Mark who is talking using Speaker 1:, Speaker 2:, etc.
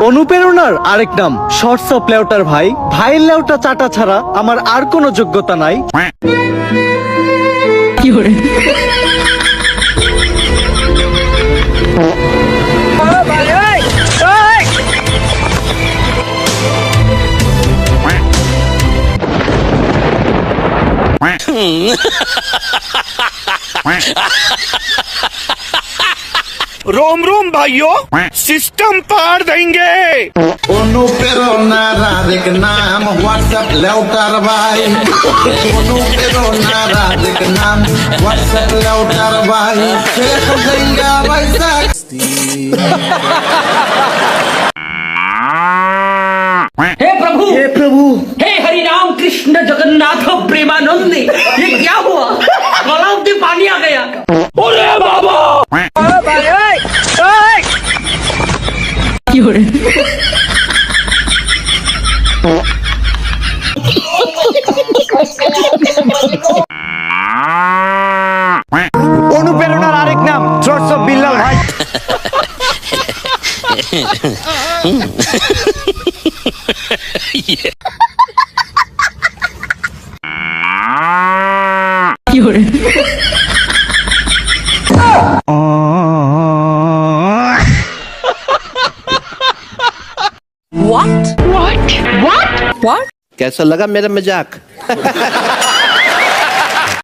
Speaker 1: অনুপ্রেরণার আরেক নাম শর্টস অফ লেউটার ভাই। ভাইয়ের লেউটা চাটা ছাড়া আমার আর কোনো যোগ্যতা নাই।
Speaker 2: रोम रोम भाइयों, सिस्टम पार देंगे।
Speaker 3: অনুপ্রেরণার আরেক নাম হোয়াটসঅ্যাপ লেউটার ভাই। অনুপ্রেরণার আরেক নাম হোয়াটসঅ্যাপ লেউটার ভাই। শেখ হাসিনা পয়সা
Speaker 4: हे प्रभु
Speaker 1: হে প্রভু,
Speaker 4: हे हरि राम कृष्ण जगन्नाथ प्रेमानंद, ये क्या हुआ? गलाव से पानी आ गया।
Speaker 2: अरे बाबा,
Speaker 1: অনুপ্রেরণার আরেক নাম শর্টস অফ বিল্লাল ভাই।
Speaker 5: कैसा लगा मेरा मजाक?